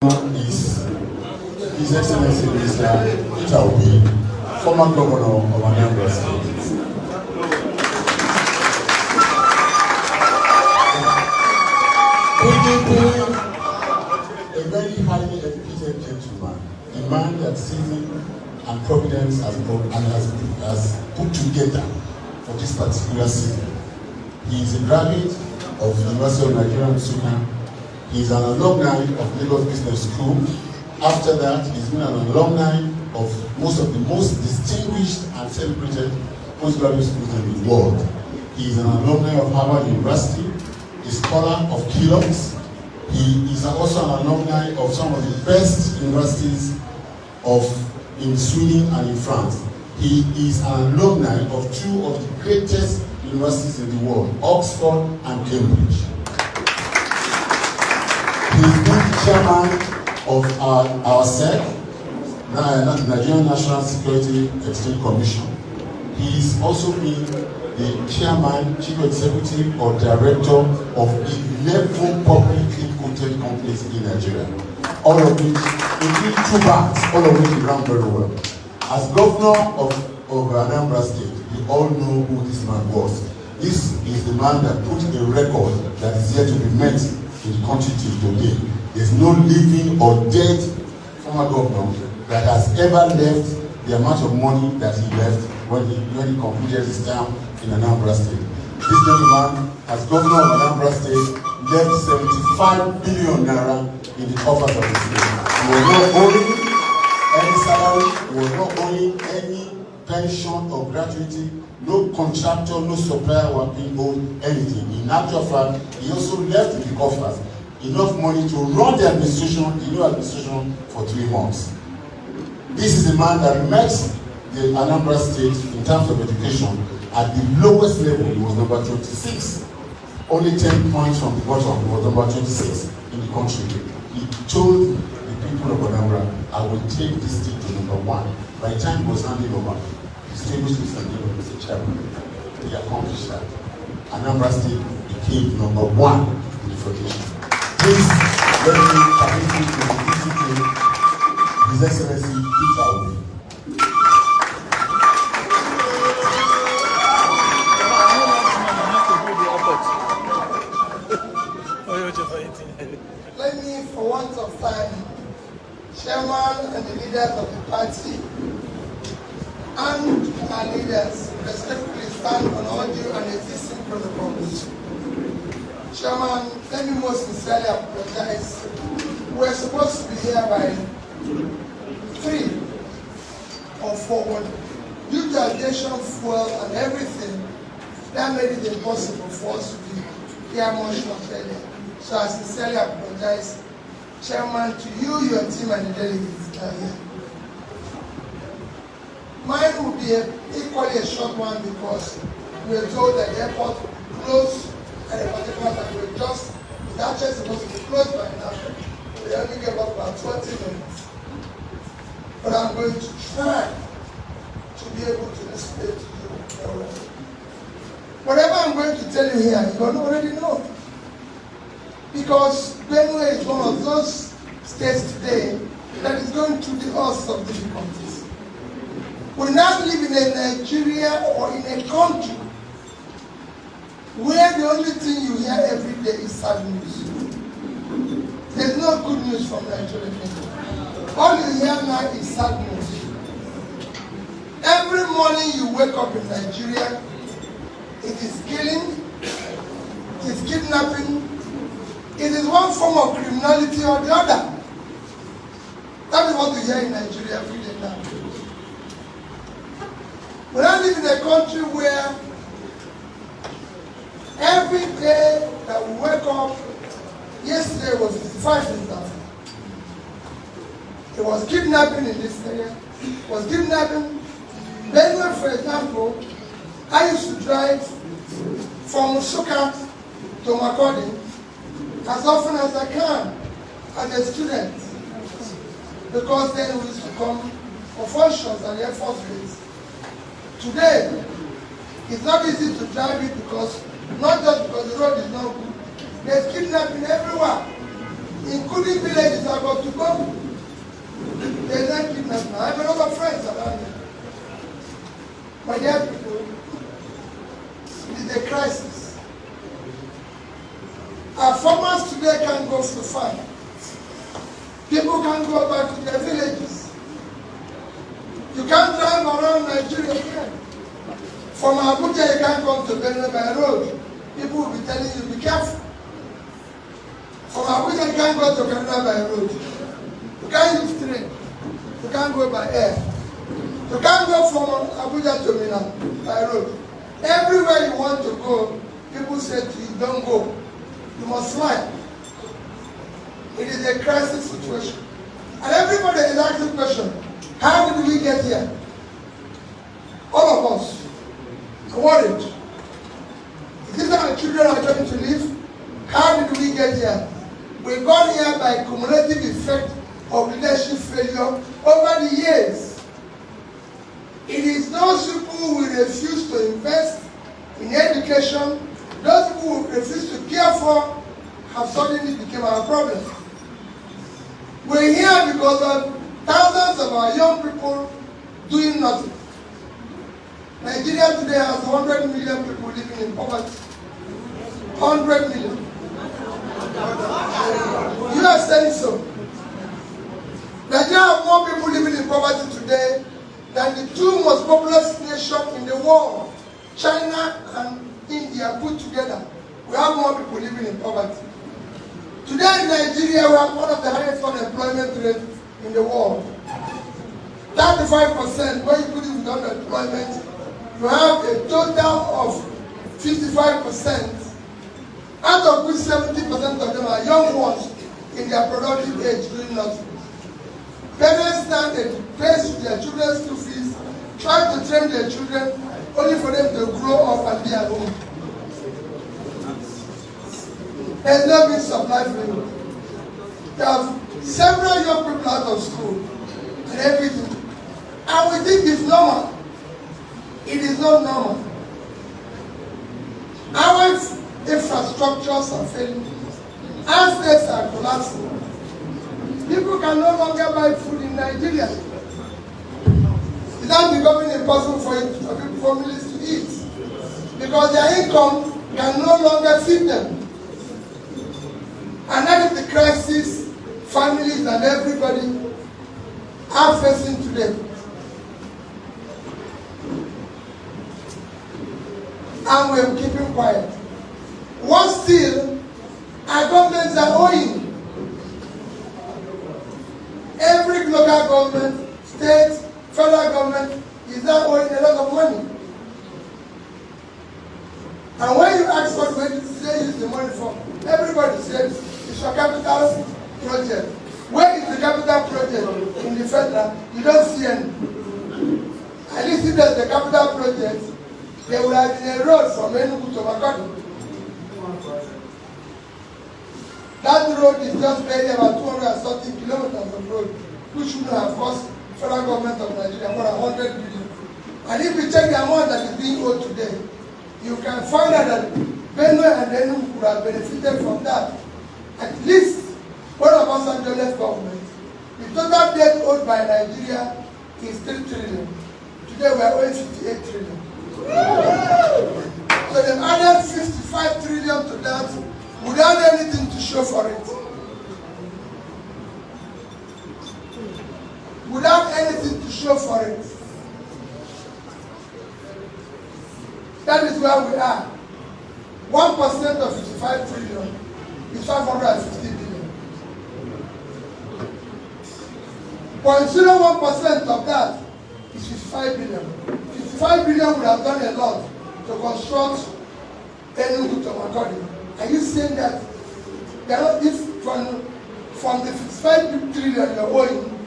is His Excellency Mr. Peter Obi, former governor of Anambra State. A very highly educated gentleman, a man that season and providence has put together for this particular season. He is a graduate of the University of Nigeria, Nsukka. He is an alumni of Lagos Business School. After that, he's been an alumni of most of the most distinguished and celebrated postgraduate schools in the world. He is an alumni of Harvard University, a scholar of Kelops. He is also an alumni of some of the best universities in Sweden and in France. He is an alumni of two of the greatest universities in the world, Oxford and Cambridge. He is the chairman of our SEC, the Nigerian National Security Exchange Commission. He is also been the chairman, chief executive, or director of 11 publicly quoted companies in Nigeria. All of which, including 2 banks, all of which he ran very well. As governor of Anambra State, you all know who this man was. This is the man that put a record that is yet to be met in the country till today. There's no living or dead former governor that has ever left the amount of money that he left when he completed his term in Anambra State. This gentleman, as governor of Anambra State, left 75 billion naira in the coffers of the state. He was not owing any salary, he was not owing any pension or gratuity, no contractor, no supplier were being owed anything. In actual fact, he also left in the coffers enough money to run the administration, the new administration, for 3 months. This is a man that met the Anambra State in terms of education at the lowest level. He was number 26. Only 10 points from the bottom. He was number 26 in the country. He told the people of Anambra, I will take this state to number 1. By the time he was handing over, he distinguished Mr. Nero, Mr. Chairman. He accomplished that. Anambra State became number 1 in the federation. Please let me permit you to introduce His Excellency Peter Obi. Let me, for want of time, Chairman and the leaders of the party and our leaders respectfully stand on all due and existing protocols. Chairman, let me most sincerely apologize. We're supposed to be here by 3 or 4. Due to aviation fuel and everything, that made it impossible for us to be here much earlier. So I sincerely apologize, Chairman, to you, your team, and the delegates that are here. Mine will be equally a short one because we were told that the airport closed at a particular time. We were just, it's actually supposed to be closed by now. We only gave up about 20 minutes. But I'm going to try to be able to explain to you. Whatever I'm going to tell you here, you don't already know. Because Benue is one of those states today that is going through the host of difficulties. We now live in a Nigeria or in a country where the only thing you hear every day is sad news. There's no good news from Nigeria. All you hear now is sad news. Every morning you wake up in Nigeria, it is killing, it is kidnapping, it is one form of criminality or the other. That is what we hear in Nigeria every day now. We now live in a country where every day that we wake up, yesterday was 55 days after. There was kidnapping in this area. It was kidnapping. Benue, for example, I used to drive from Nsukka to Makurdi as often as I can as a student, because then we used to come for functions at the Air Force Base. Today, it's not easy to drive it because, not just because the road is not good, there's kidnapping everywhere. including villages I got to go. They don't kidnap now. I have a lot of friends around here. My dear people, it is a crisis. Our farmers today can't go to the farm. People can't go back to their villages. You can't drive around Nigeria again. From Abuja, you can't come to Benue by road. People will be telling you, be careful. From Abuja, you can't go to Canada by road. You can't use train. You can't go by air. You can't go from Abuja to Mina by road. Everywhere you want to go, people say to you, don't go. You must fly. It is a crisis situation. And everybody is asking the question, how did we get here? All of us are worried. Is this how our children are going to live? How did we get here? We got here by cumulative effect of leadership failure over the years. It is those people who refuse to invest in education, those people who refuse to care for, have suddenly become our problem. We're here because of thousands of our young people doing nothing. Nigeria today has 100 million people living in poverty. 100 million. You are saying so. Nigeria has more people living in poverty today than the two most populous nations in the world, China and India put together. We have more people living in poverty. Today in Nigeria, we have one of the highest unemployment rates in the world. 35%, when you put it with unemployment, you have a total of 55%, out of which 70% of them are young ones in their productive age doing nothing. Parents now they pay their children's school fees, try to train their children, only for them to grow up and be at home. There's no means of livelihood. There are several young people out of school and everything. And we think it's normal. It is not normal. Our infrastructures are failing. Our states are collapsing. People can no longer buy food in Nigeria. It's now becoming impossible for families to eat because their income can no longer feed them. And that is the crisis families and everybody are facing today. And we're keeping quiet. What still, our governments are owing. Every local government, state, federal government is now owing a lot of money. And when you ask what they use the money for, everybody says it's for capital project. Where is the capital project in the federal? You don't see any. At least if there's the capital project, there would have been a road from Enugu to Makodi. That road is just barely about 230 kilometers of road, which would have cost federal government of Nigeria more than 100 billion. And if you check the amount that is being owed today, you can find out that Benue and Enugu could have benefited from that. At least one of us and the left government. The total debt owed by Nigeria is 3 trillion. Today we are owing 58 trillion. So they added 55 trillion to that without anything to show for it. Without anything to show for it. That is where we are. 1% of 55 trillion is 550 billion. 0.01% of that is 55 billion. 55 billion would have done a lot to construct Enugu to Makodi. Are you saying that if from the 55 trillion you're owing,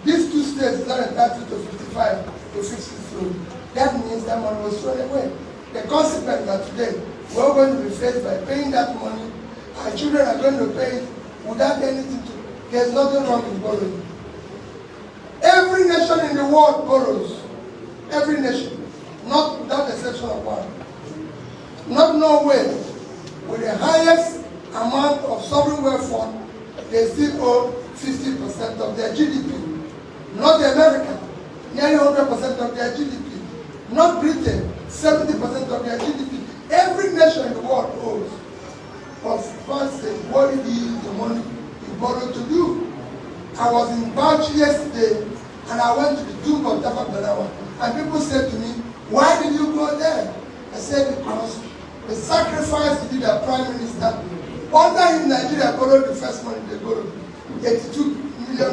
these two states are entitled to 55 to 53? That means that money was thrown away. The consequence that today we're going to be faced by paying that money. Our children are going to pay it without anything to. There's nothing wrong with borrowing. Every nation in the world borrows. Every nation. Not without exception of one. Not Norway, with the highest amount of sovereign wealth fund they still owe 50% of their GDP. Not America, nearly 100% of their GDP. Not Britain, 70% of their GDP. Every nation in the world owes. But first, what is the money you borrow to do? I was in Bauchi yesterday, and I went to the tomb of Tafa Balewa, and people said to me, why did you go there? I said, because the sacrifice he did as Prime Minister, under him, Nigeria borrowed the first money they borrowed, $82 million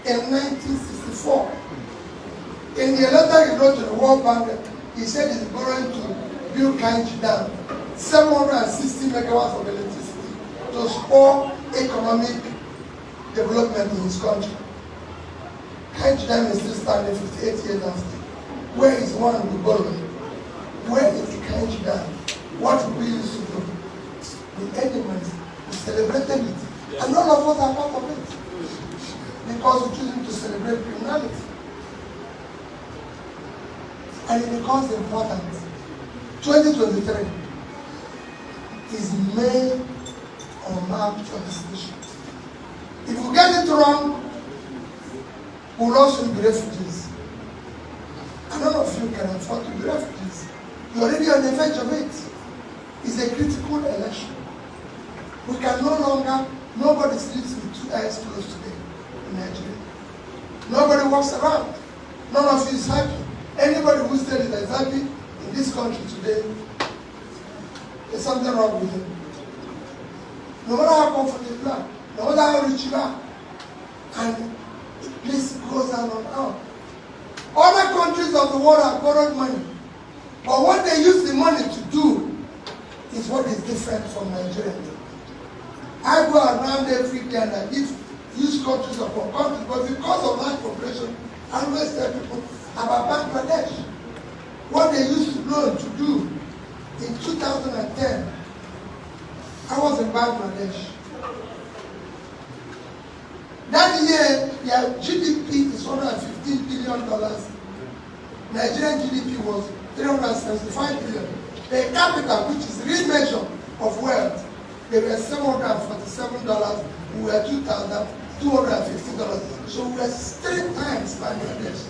in 1964. In the letter he wrote to the World Bank, he said he's borrowing to build Kainji Dam, 760 megawatts of electricity to spur economic development in his country. Kainji Dam is still standing 58 years after. Where is one we borrowed? Where is the Kainji Dam? What we used to do? The elements, we celebrated it. And all of us are part of it. Because we're choosing to celebrate criminality. And it becomes important. 2023 is May or March for this nation. If we get it wrong, we'll also be refugees. And none of you can afford to be refugees. You're already on the verge of it. It's a critical election. We can no longer, nobody sleeps with two eyes closed today in Nigeria. Nobody walks around. None of you is happy. Anybody who says that is happy in this country today, there's something wrong with him. No matter how comfortable you are, no matter how rich you are, and the list goes on and on. Other countries of the world have borrowed money, but what they use the money to do is what is different from Nigeria. I go around every day and I use countries upon countries, but because of large population, I always tell people about Bangladesh. What they used to learn to do in 2010, I was in Bangladesh. That year, their GDP is $115 billion. Nigerian GDP was $375 billion. Per capita, which is real measure of wealth, they were $747, we were $2,250. So we were 3 times Bangladesh.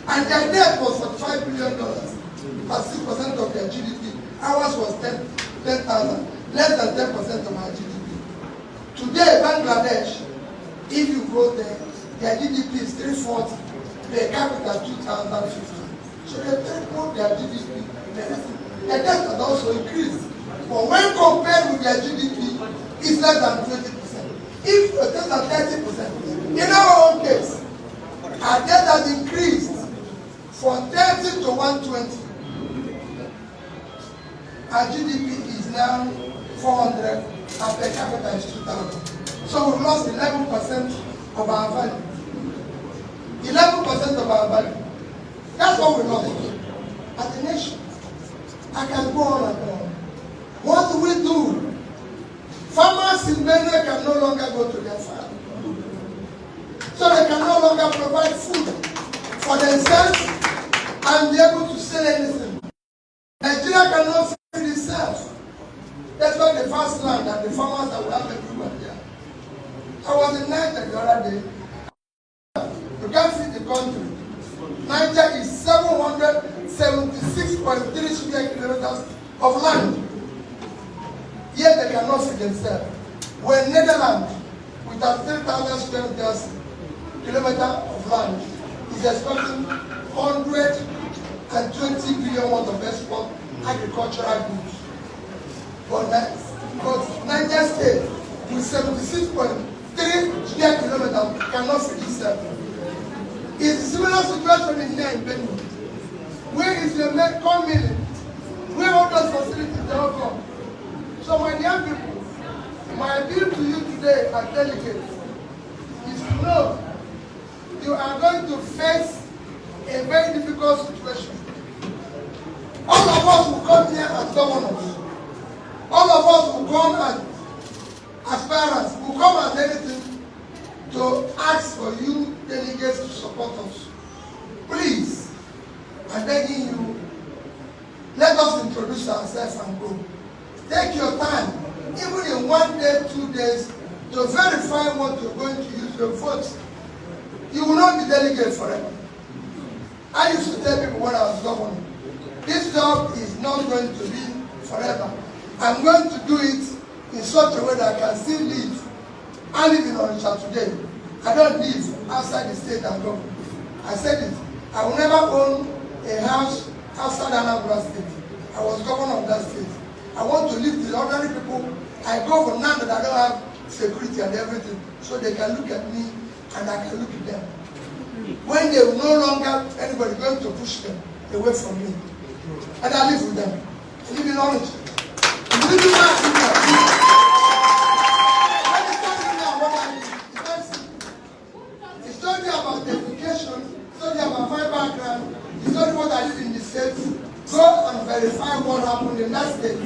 And their debt was $45 billion, plus 6% of their GDP. Ours was 10,000, less than 10% of our GDP. Today, Bangladesh, if you go there, their GDP is 340, per capita 2,050. So they tripled their GDP. Their debt has also increased. But when compared with their GDP, it's less than 20%. If it's less than 30%, in our own case, our debt has increased from 30 to 120. Our GDP is now 400 and per capita is 2,000. So we've lost 11% of our value. 11% of our value. That's what we lost as a nation. I can go on and on. What do we do? Farmers in benue can no longer go to their farm. So they can no longer provide food for themselves and be able to sell anything. Nigeria cannot feed itself. That's why the vast land and the farmers that we have everywhere there. I was in Niger the other day. You can't feed the country. Niger is 776.3 square kilometers of land. Yet they cannot feed themselves. When Netherlands, with a 3,000 square kilometers of land, is expecting 120 billion worth of export agricultural goods. But Niger State, with 76.3 square kilometers, cannot feed itself. It's a similar situation in here in Benue. Where is the corn milling? Where all those facilities they all come? So my young people, my appeal to you today as delegates is to know you are going to face a very difficult situation. All of us will come here as governors. All of us will come as aspirants, will come as anything to ask for you delegates to support us. Please, I'm begging you, let us introduce ourselves and go. Take your time. Even in 1 day, 2 days, to verify what you're going to use your vote. You will not be delegate forever. I used to tell people when I was governor, this job is not going to be forever. I'm going to do it in such a way that I can still live. I live in Onitsha today. I don't live outside the state and government. I said it. I will never own a house outside Anambra State. I was governor of that state. I want to live with ordinary people. I go for now that I don't have security and everything, so they can look at me and I can look at them. When they will no longer anybody going to push them away from me, and I live with them. I live in Orange. It's not about the education, it's not about my background, it's not what I live in the state. Go and verify what happened in that state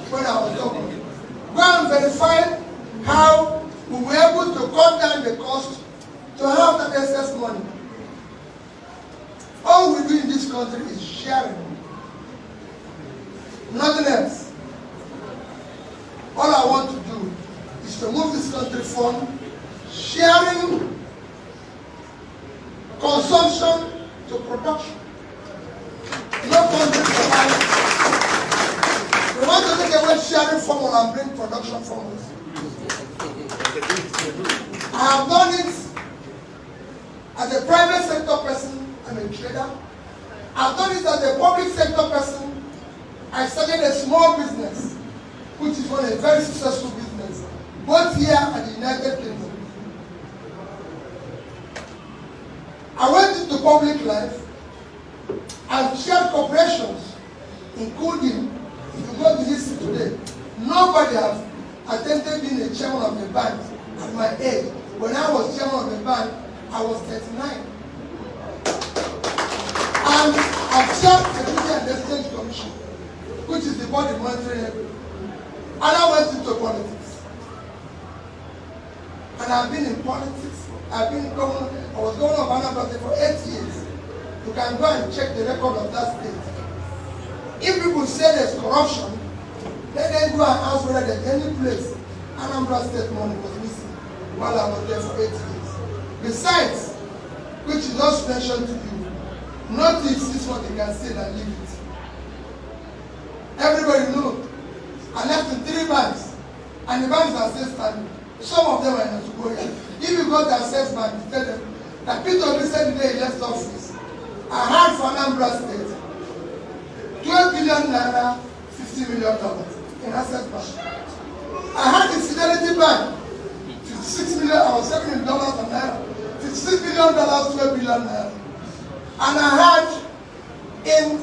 when I was governor. Go and verify how we were able to cut down the cost to have that excess money. All we do in this country is sharing. Nothing else. All I want to do is to move this country from sharing consumption to production. No country provides. We want to take away sharing formula and bring production formulas. I have done it as a private sector person. I'm a trader. I've done it as a public sector person. I started a small business, which is one a very successful business, both here and the United Kingdom. I went into public life and chaired corporations, including, if you go to history today, nobody has attempted being a chairman of a bank at my age. When I was chairman of the bank, I was 39. And I chaired the Security and Exchange Commission, which is the body monitoring everything. And I went into politics. And I've been in politics. I've been governor. I was governor of Anambra State for 8 years. You can go and check the record of that state. If people say there's corruption, let them go and ask whether there's any place Anambra State money was missing while I was there for 8 years. Besides, which is just mentioned to you, notice is what you can say and leave it. Everybody knows. I left in 3 banks, and the banks are still standing. Some of them are in Asugoya. If you go to Access Bank, you tell them that Peter Obi said the day he left office, I had for Anambra State 12 billion naira, $50 million in Access Bank. I had in Fidelity Bank, $56 million, I was $7 million on naira, $56 billion, $12 billion naira. And I had in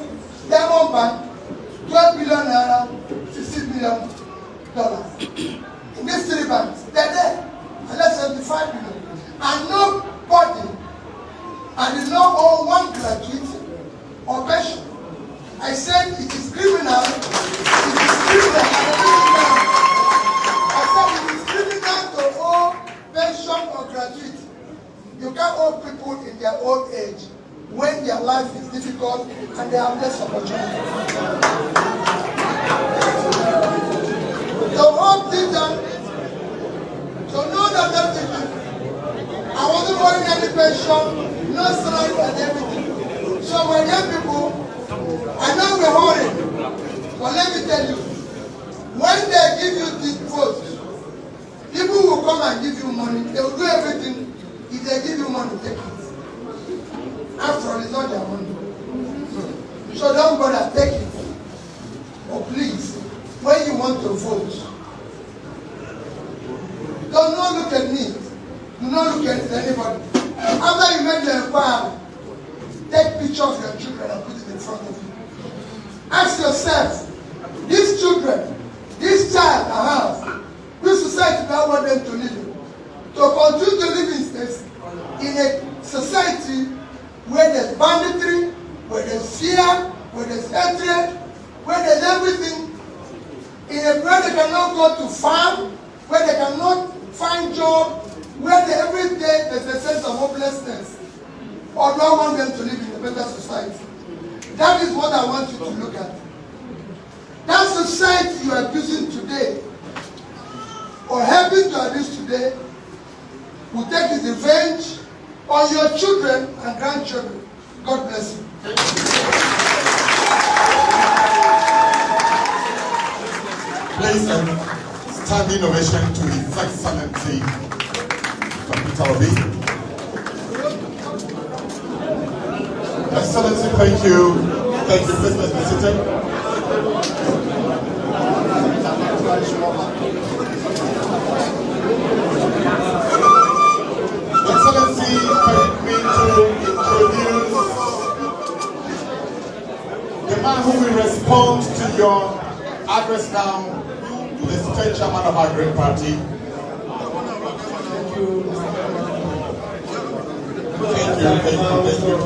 Diamond Bank, 12 billion naira, $50 million. In these 3 banks, they're there. And that's 75 billion. And nobody, and did not owe one gratuity or pension. I said it is criminal. It is criminal. I said it is criminal to owe pension or gratuity. You can't owe people in their old age when their life is difficult and they have less opportunity. So all things are, so know that everything. I wasn't owing any pension, no salary and everything. So my young people, I know we're hurrying, but let me tell you, when they give you this vote, people will come and give you money. They will do everything. If they give you money, take it. After all, it's not their money. So don't bother, take it. Or please, when you want to vote, do not look at me. Do not look at anybody. After you make the inquiry, take picture of your children and put it in front of you. Ask yourself, these children, this child I have, which society do I want them to live in? To continue to live in a society where there's banditry, where there's fear, where there's hatred, where there's everything, in a where they cannot go to farm, where they cannot find job, where every day there's a sense of hopelessness. Or do I want them to live in a better society? That is what I want you to look at. That society you are using today for helping to this today will take his revenge on your children and grandchildren. God bless you. Please, standing ovation to His Excellency Peter Obi. Excellency, thank you. Thank you. Please let's be seated. Excellency, permit me to introduce the man who will respond to your address now, the state chairman of our great party. Thank you. Thank you.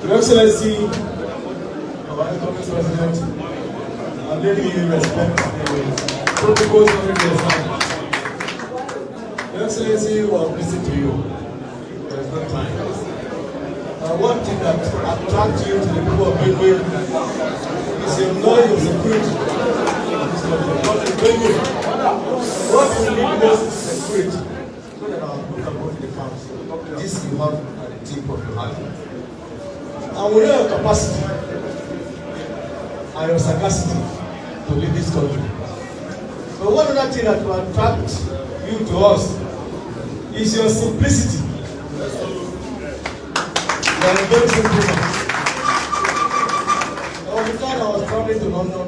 Your Excellency, our incoming President, and let me respect the protocols already established. Your Excellency, we are listening to you. There is no time. One thing that attracts you to the people of benue is your knowledge of security. What we need most is security, so that our people can go to the camps. This you have at the tip of your hand. And we know your capacity and your sagacity to lead this country. But one other thing that will attract you to us is your simplicity. You are a very simple man. There was a time I was traveling to London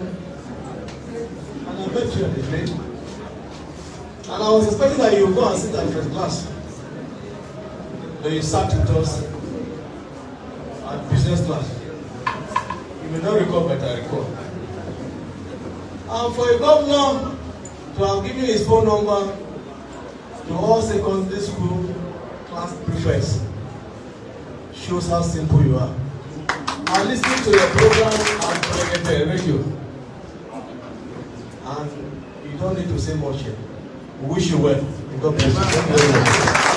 and I met you on the train. And I was expecting that you would go and sit at first class. But you sat with us at business class. You may not recall, but I recall. And for a governor to have given his phone number to all secondary school class prefects shows how simple you are. I listened to your program on radio. And you don't need to say much here. We wish you well. God bless you. Thank you very much.